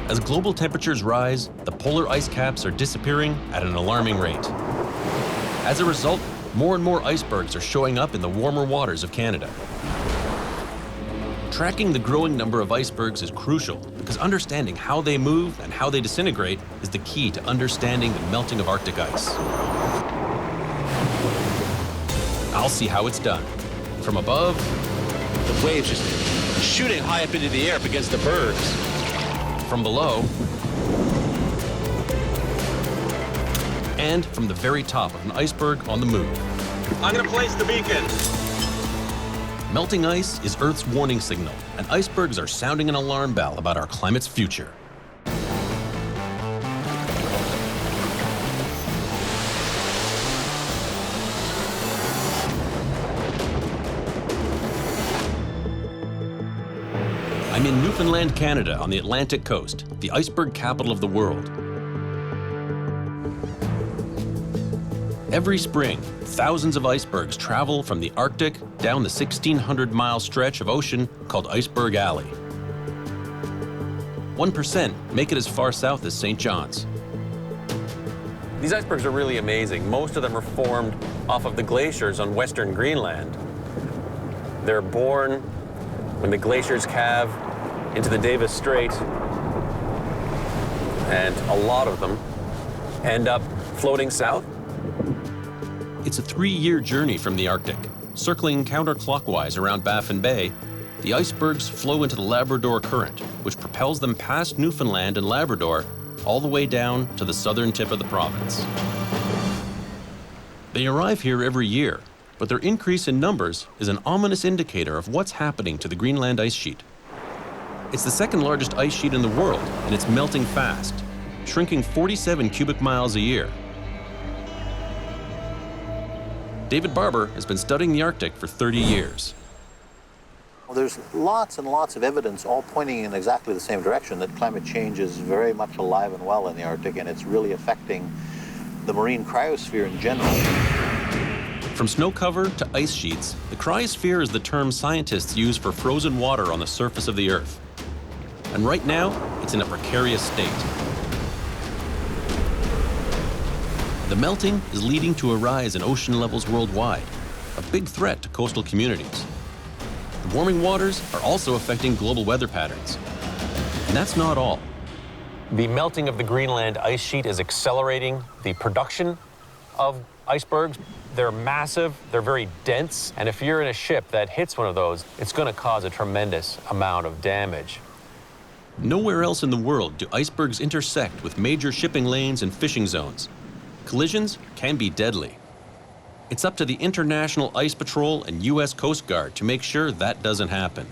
As global temperatures rise, the polar ice caps are disappearing at an alarming rate. As a result, more and more icebergs are showing up in the warmer waters of Canada. Tracking the growing number of icebergs is crucial because understanding how they move and how they disintegrate is the key to understanding the melting of Arctic ice. I'll see how it's done. From above, the waves just shooting high up into the air up against the bergs. From below, and from the very top of an iceberg on the move. I'm gonna place the beacon. Melting ice is Earth's warning signal, and icebergs are sounding an alarm bell about our climate's future. I'm in Newfoundland, Canada, on the Atlantic coast, the iceberg capital of the world. Every spring, thousands of icebergs travel from the Arctic down the 1,600-mile stretch of ocean called Iceberg Alley. 1% make it as far south as St. John's. These icebergs are really amazing. Most of them are formed off of the glaciers on western Greenland. They're born when the glaciers calve into the Davis Strait, and a lot of them end up floating south. It's a 3-year journey from the Arctic. Circling counterclockwise around Baffin Bay, the icebergs flow into the Labrador Current, which propels them past Newfoundland and Labrador all the way down to the southern tip of the province. They arrive here every year, but their increase in numbers is an ominous indicator of what's happening to the Greenland ice sheet. It's the second largest ice sheet in the world, and it's melting fast, shrinking 47 cubic miles a year. David Barber has been studying the Arctic for 30 years. Well, there's lots and lots of evidence all pointing in exactly the same direction, that climate change is very much alive and well in the Arctic, and it's really affecting the marine cryosphere in general. From snow cover to ice sheets, the cryosphere is the term scientists use for frozen water on the surface of the Earth. And right now, it's in a precarious state. The melting is leading to a rise in ocean levels worldwide, a big threat to coastal communities. The warming waters are also affecting global weather patterns. And that's not all. The melting of the Greenland ice sheet is accelerating the production of icebergs. They're massive, they're very dense, and if you're in a ship that hits one of those, it's going to cause a tremendous amount of damage. Nowhere else in the world do icebergs intersect with major shipping lanes and fishing zones. Collisions can be deadly. It's up to the International Ice Patrol and U.S. Coast Guard to make sure that doesn't happen.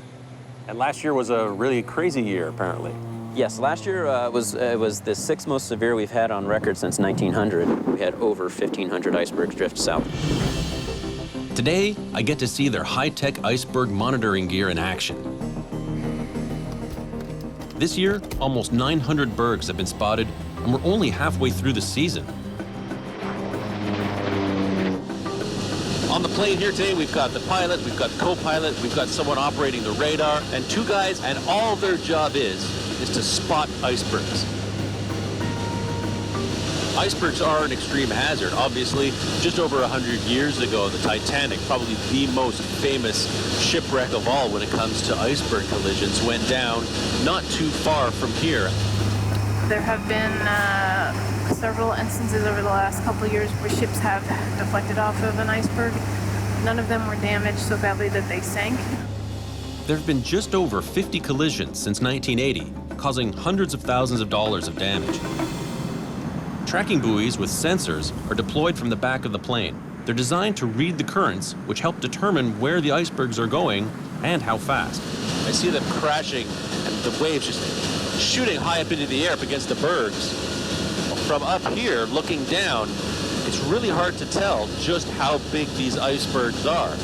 And last year was a really crazy year, apparently. Yes, last year was the 6th most severe we've had on record since 1900. We had over 1,500 icebergs drift south. Today, I get to see their high-tech iceberg monitoring gear in action. This year, almost 900 bergs have been spotted, and we're only halfway through the season. On the plane here today, we've got the pilot, we've got the co-pilot, we've got someone operating the radar, and 2 guys, and all their job is to spot icebergs. Icebergs are an extreme hazard. Obviously, just over 100 years ago, the Titanic, probably the most famous shipwreck of all when it comes to iceberg collisions, went down not too far from here. There have been several instances over the last couple of years where ships have deflected off of an iceberg. None of them were damaged so badly that they sank. There have been just over 50 collisions since 1980, causing hundreds of thousands of dollars of damage. Tracking buoys with sensors are deployed from the back of the plane. They're designed to read the currents, which help determine where the icebergs are going and how fast. I see them crashing and the waves just shooting high up into the air up against the bergs. From up here, looking down, it's really hard to tell just how big these icebergs are.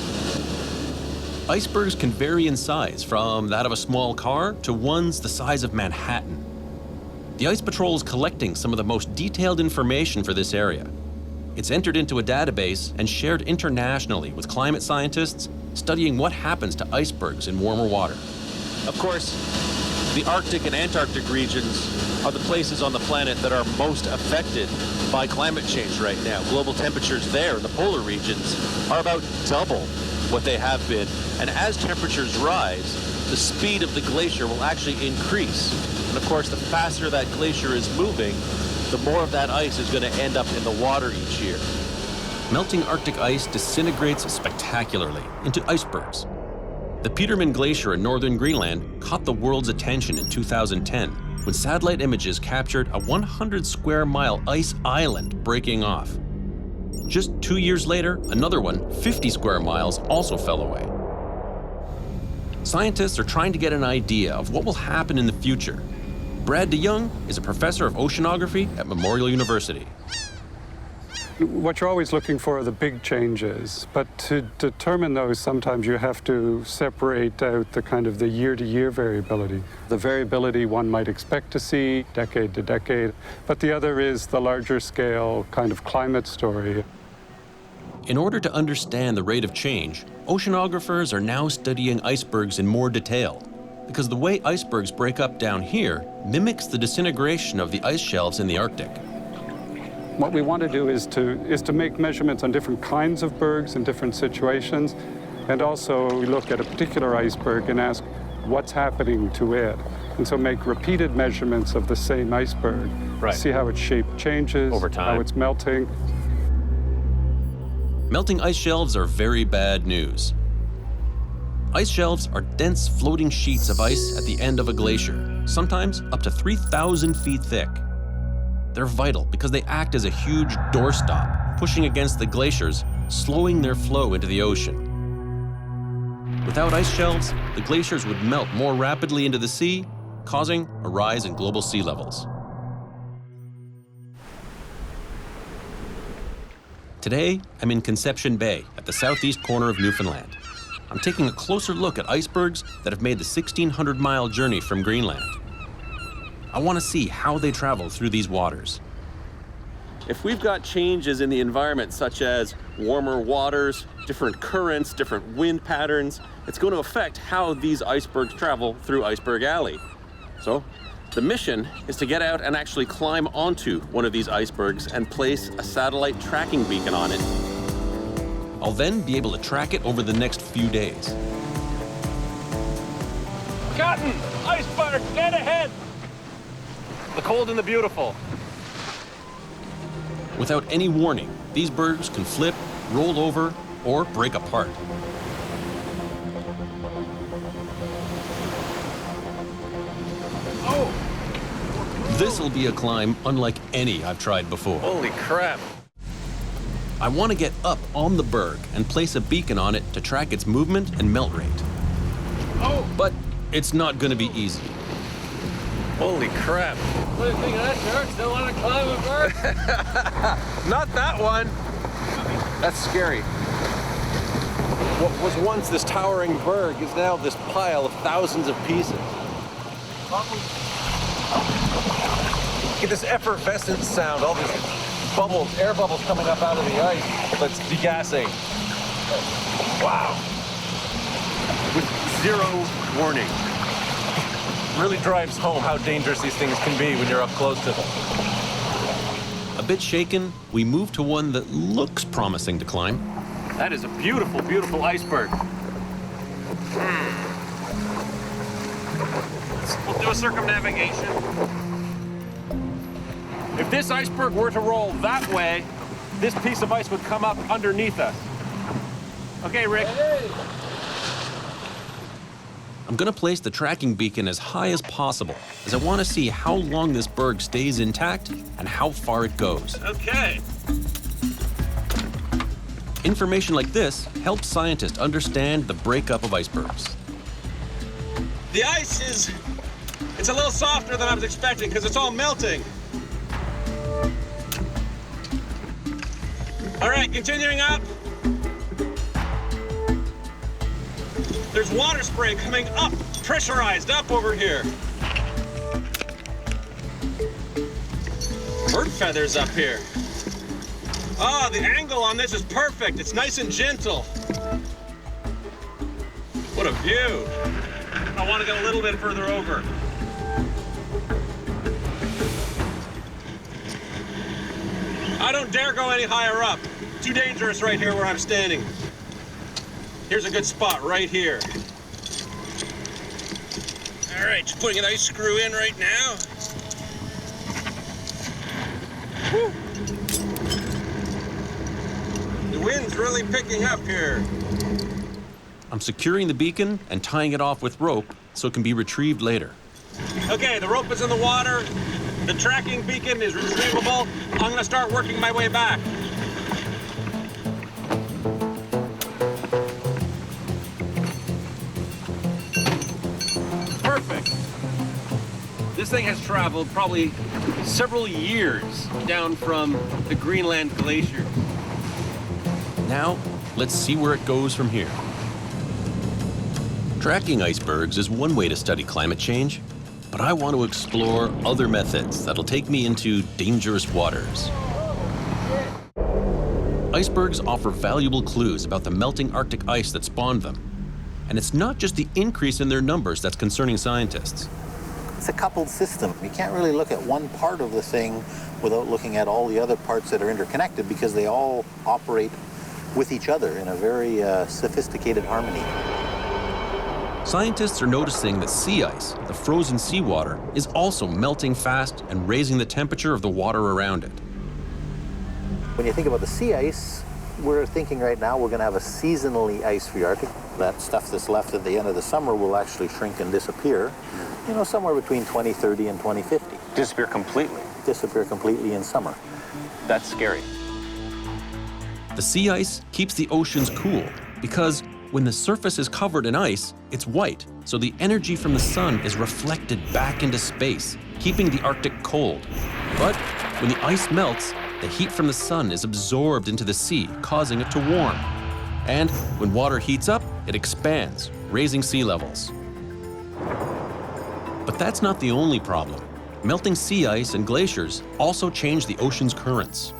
Icebergs can vary in size, from that of a small car to ones the size of Manhattan. The Ice Patrol is collecting some of the most detailed information for this area. It's entered into a database and shared internationally with climate scientists studying what happens to icebergs in warmer water. Of course, The Arctic and Antarctic regions are the places on the planet that are most affected by climate change right now. Global temperatures there in the polar regions are about double what they have been. And as temperatures rise, the speed of the glacier will actually increase. And of course, the faster that glacier is moving, the more of that ice is going to end up in the water each year. Melting Arctic ice disintegrates spectacularly into icebergs. The Petermann Glacier in northern Greenland caught the world's attention in 2010 when satellite images captured a 100-square-mile ice island breaking off. Just 2 years later, another one, 50 square miles, also fell away. Scientists are trying to get an idea of what will happen in the future. Brad DeYoung is a professor of oceanography at Memorial University. What you're always looking for are the big changes, but to determine those, sometimes you have to separate out the kind of the year-to-year variability. The variability one might expect to see decade to decade, but the other is the larger scale kind of climate story. In order to understand the rate of change, oceanographers are now studying icebergs in more detail, because the way icebergs break up down here mimics the disintegration of the ice shelves in the Arctic. What we want to do is to make measurements on different kinds of bergs in different situations, and also look at a particular iceberg and ask what's happening to it. And so make repeated measurements of the same iceberg, see how its shape changes, over time, how it's melting. Melting ice shelves are very bad news. Ice shelves are dense floating sheets of ice at the end of a glacier, sometimes up to 3,000 feet thick. They're vital because they act as a huge doorstop, pushing against the glaciers, slowing their flow into the ocean. Without ice shelves, the glaciers would melt more rapidly into the sea, causing a rise in global sea levels. Today, I'm in Conception Bay at the southeast corner of Newfoundland. I'm taking a closer look at icebergs that have made the 1,600-mile journey from Greenland. I want to see how they travel through these waters. If we've got changes in the environment, such as warmer waters, different currents, different wind patterns, it's going to affect how these icebergs travel through Iceberg Alley. So, the mission is to get out and actually climb onto one of these icebergs and place a satellite tracking beacon on it. I'll then be able to track it over the next few days. Cotton! Iceberg! Dead ahead! The cold and the beautiful. Without any warning, these bergs can flip, roll over, or break apart. Oh! This'll be a climb unlike any I've tried before. Holy crap. I want to get up on the berg and place a beacon on it to track its movement and melt rate. Oh! But it's not going to be easy. Holy crap. What do you think of that, George? Still want to climb a berg? Not that one. That's scary. What was once this towering berg is now this pile of thousands of pieces. Get this effervescent sound, all these bubbles, air bubbles coming up out of the ice that's degassing. Wow. With zero warning. Really drives home how dangerous these things can be when you're up close to them. A bit shaken, we move to one that looks promising to climb. That is a beautiful, beautiful iceberg. We'll do a circumnavigation. If this iceberg were to roll that way, this piece of ice would come up underneath us. Okay, Rick. Hey. I'm going to place the tracking beacon as high as possible, as I want to see how long this berg stays intact and how far it goes. Okay. Information like this helps scientists understand the breakup of icebergs. The ice it's a little softer than I was expecting because it's all melting. All right, continuing up. There's water spray coming up, pressurized up over here. Bird feathers up here. Oh, the angle on this is perfect. It's nice and gentle. What a view. I want to go a little bit further over. I don't dare go any higher up. Too dangerous right here where I'm standing. Here's a good spot right here. All right, just putting an ice screw in right now. Whew. The wind's really picking up here. I'm securing the beacon and tying it off with rope so it can be retrieved later. Okay, the rope is in the water. The tracking beacon is retrievable. I'm gonna start working my way back. Perfect. This thing has traveled probably several years down from the Greenland glacier. Now, let's see where it goes from here. Tracking icebergs is one way to study climate change, but I want to explore other methods that'll take me into dangerous waters. Icebergs offer valuable clues about the melting Arctic ice that spawned them. And it's not just the increase in their numbers that's concerning scientists. It's a coupled system. You can't really look at one part of the thing without looking at all the other parts that are interconnected because they all operate with each other in a very sophisticated harmony. Scientists are noticing that sea ice, the frozen seawater, is also melting fast and raising the temperature of the water around it. When you think about the sea ice, we're thinking right now we're going to have a seasonally ice-free Arctic. That stuff that's left at the end of the summer will actually shrink and disappear, you know, somewhere between 2030 and 2050. Disappear completely. Disappear completely in summer. That's scary. The sea ice keeps the oceans cool because when the surface is covered in ice, it's white, so the energy from the sun is reflected back into space, keeping the Arctic cold. But when the ice melts, the heat from the sun is absorbed into the sea, causing it to warm. And when water heats up, it expands, raising sea levels. But that's not the only problem. Melting sea ice and glaciers also change the ocean's currents.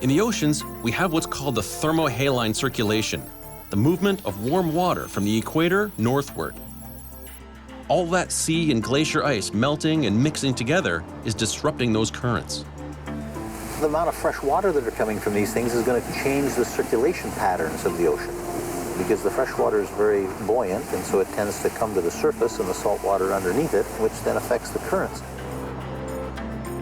In the oceans, we have what's called the thermohaline circulation, the movement of warm water from the equator northward. All that sea and glacier ice melting and mixing together is disrupting those currents. The amount of fresh water that are coming from these things is going to change the circulation patterns of the ocean because the fresh water is very buoyant and so it tends to come to the surface and the salt water underneath it, which then affects the currents.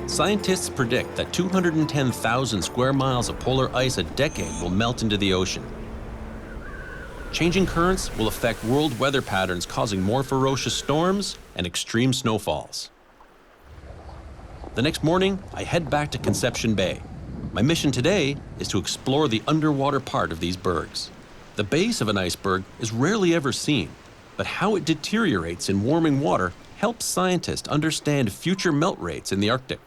Scientists predict that 210,000 square miles of polar ice a decade will melt into the ocean. Changing currents will affect world weather patterns, causing more ferocious storms and extreme snowfalls. The next morning, I head back to Conception Bay. My mission today is to explore the underwater part of these bergs. The base of an iceberg is rarely ever seen, but how it deteriorates in warming water helps scientists understand future melt rates in the Arctic.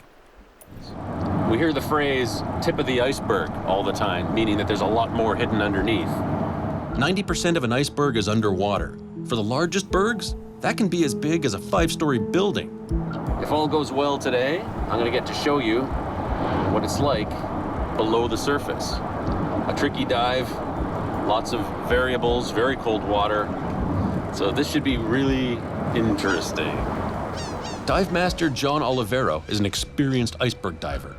We hear the phrase tip of the iceberg all the time, meaning that there's a lot more hidden underneath. 90% of an iceberg is underwater. For the largest bergs, that can be as big as a 5-story building. If all goes well today, I'm gonna get to show you what it's like below the surface. A tricky dive, lots of variables, very cold water. So this should be really interesting. Dive master John Olivero is an experienced iceberg diver.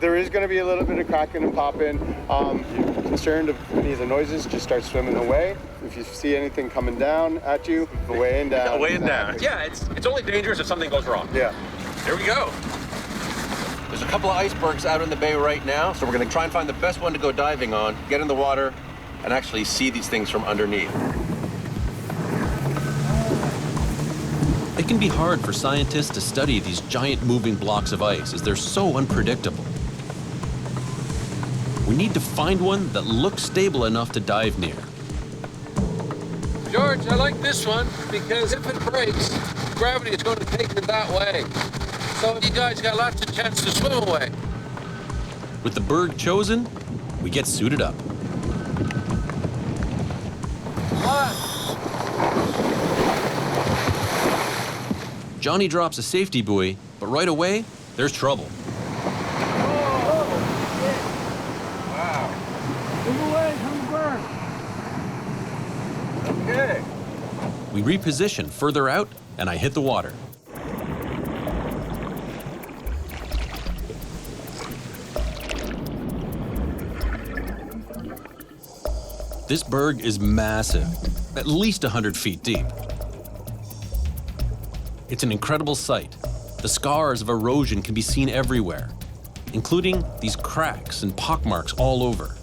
There is going to be a little bit of cracking and popping. If you're concerned of any of the noises, just start swimming away. If you see anything coming down at you, away and down. Away and down. Yeah, it's only dangerous if something goes wrong. Yeah. Here we go. There's a couple of icebergs out in the bay right now, so we're going to try and find the best one to go diving on, get in the water, and actually see these things from underneath. It can be hard for scientists to study these giant moving blocks of ice as they're so unpredictable. We need to find one that looks stable enough to dive near. George, I like this one because if it breaks, gravity is going to take it that way. So you guys got lots of chance to swim away. With the berg chosen, we get suited up. Johnny drops a safety buoy, but right away, there's trouble. Okay. We reposition further out, and I hit the water. This berg is massive, at least 100 feet deep. It's an incredible sight. The scars of erosion can be seen everywhere, including these cracks and pockmarks all over.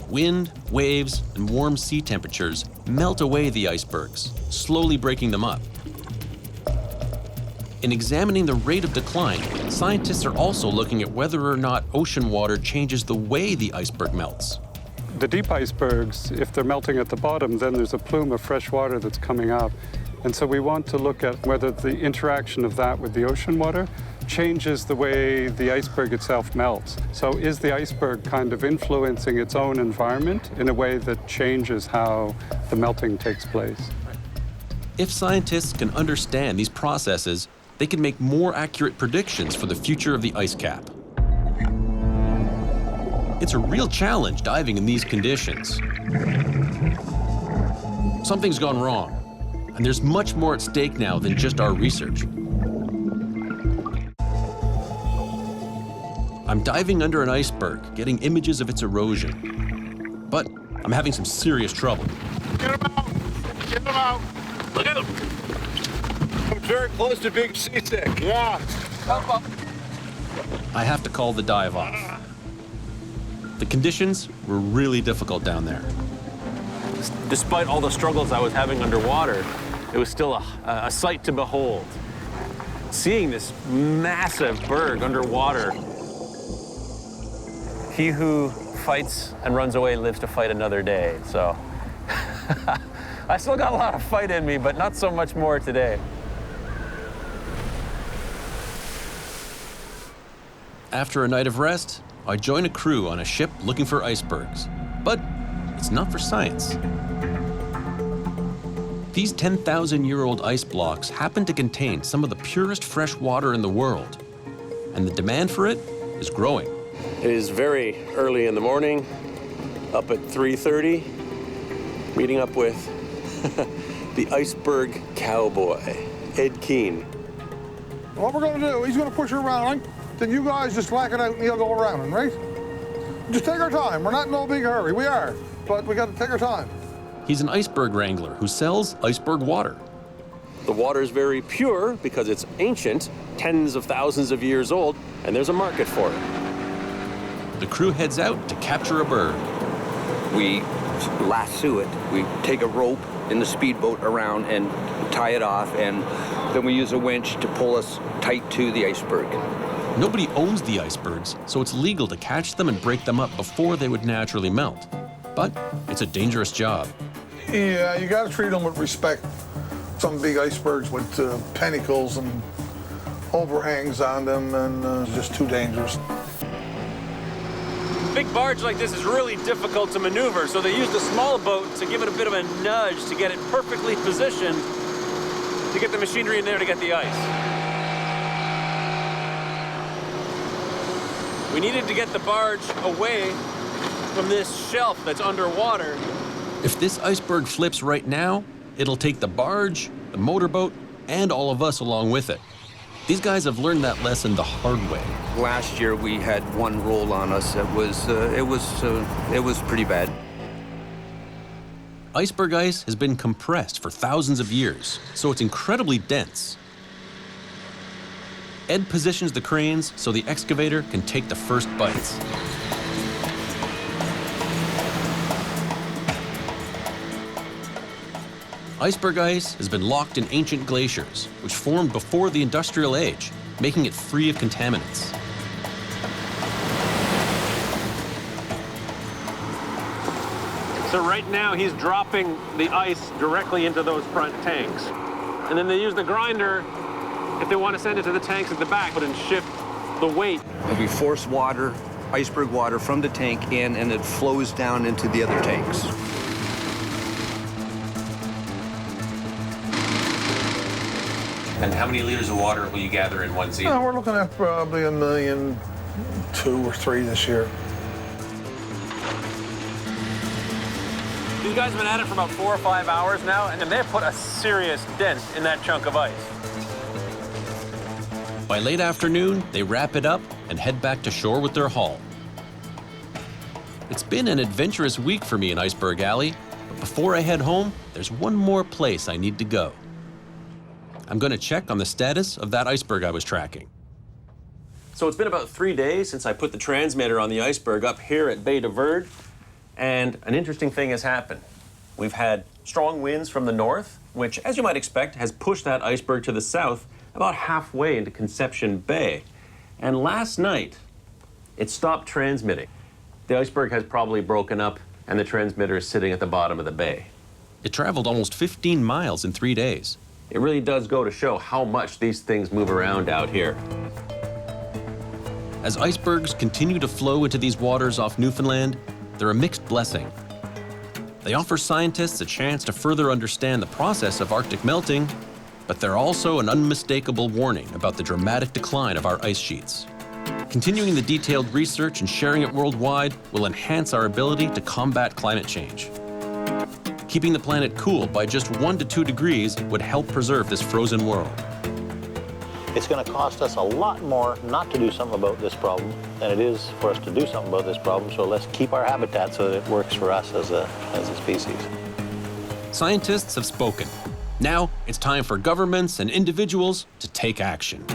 Wind, waves, and warm sea temperatures melt away the icebergs, slowly breaking them up. In examining the rate of decline, scientists are also looking at whether or not ocean water changes the way the iceberg melts. The deep icebergs, if they're melting at the bottom, then there's a plume of fresh water that's coming up. And so we want to look at whether the interaction of that with the ocean water changes the way the iceberg itself melts. So is the iceberg kind of influencing its own environment in a way that changes how the melting takes place? If scientists can understand these processes, they can make more accurate predictions for the future of the ice cap. It's a real challenge diving in these conditions. Something's gone wrong, and there's much more at stake now than just our research. I'm diving under an iceberg, getting images of its erosion. But I'm having some serious trouble. Get him out! Get him out! Look out! I'm very close to being seasick. Yeah. I have to call the dive off. The conditions were really difficult down there. Despite all the struggles I was having underwater, it was still a sight to behold. Seeing this massive berg underwater. He who fights and runs away lives to fight another day. So I still got a lot of fight in me, but not so much more today. After a night of rest, I join a crew on a ship looking for icebergs. But it's not for science. These 10,000-year-old ice blocks happen to contain some of the purest fresh water in the world, and the demand for it is growing. It is very early in the morning, up at 3:30, meeting up with the iceberg cowboy, Ed Keene. What we're going to do, he's going to push her around, then you guys just whack it out and he'll go around him, right? Just take our time. We're not in no big hurry. We are, but we got to take our time. He's an iceberg wrangler who sells iceberg water. The water is very pure because it's ancient, tens of thousands of years old, and there's a market for it. The crew heads out to capture a berg. We lasso it. We take a rope in the speedboat around and tie it off, and then we use a winch to pull us tight to the iceberg. Nobody owns the icebergs, so it's legal to catch them and break them up before they would naturally melt. But it's a dangerous job. Yeah, you got to treat them with respect. Some big icebergs with pinnacles and overhangs on them, and just too dangerous. Big barge like this is really difficult to maneuver, so they used a small boat to give it a bit of a nudge to get it perfectly positioned to get the machinery in there to get the ice. We needed to get the barge away from this shelf that's underwater. If this iceberg flips right now, it'll take the barge, the motorboat, and all of us along with it. These guys have learned that lesson the hard way. Last year we had one roll on us. It was pretty bad. Iceberg ice has been compressed for thousands of years, so it's incredibly dense. Ed positions the cranes so the excavator can take the first bites. Iceberg ice has been locked in ancient glaciers, which formed before the industrial age, making it free of contaminants. So right now he's dropping the ice directly into those front tanks. And then they use the grinder if they want to send it to the tanks at the back, and shift the weight. And we force water, iceberg water, from the tank in, and it flows down into the other tanks. And how many liters of water will you gather in one season? We're looking at probably 1.2 million or 3 million this year. These guys have been at it for about 4 or 5 hours now, and they've put a serious dent in that chunk of ice. By late afternoon, they wrap it up and head back to shore with their haul. It's been an adventurous week for me in Iceberg Alley, but before I head home, there's one more place I need to go. I'm going to check on the status of that iceberg I was tracking. So it's been about 3 days since I put the transmitter on the iceberg up here at Bay de Verde, and an interesting thing has happened. We've had strong winds from the north, which, as you might expect, has pushed that iceberg to the south about halfway into Conception Bay. And last night, it stopped transmitting. The iceberg has probably broken up, and the transmitter is sitting at the bottom of the bay. It traveled almost 15 miles in 3 days. It really does go to show how much these things move around out here. As icebergs continue to flow into these waters off Newfoundland, they're a mixed blessing. They offer scientists a chance to further understand the process of Arctic melting, but they're also an unmistakable warning about the dramatic decline of our ice sheets. Continuing the detailed research and sharing it worldwide will enhance our ability to combat climate change. Keeping the planet cool by just 1 to 2 degrees would help preserve this frozen world. It's going to cost us a lot more not to do something about this problem than it is for us to do something about this problem, so let's keep our habitat so that it works for us as a species. Scientists have spoken. Now it's time for governments and individuals to take action.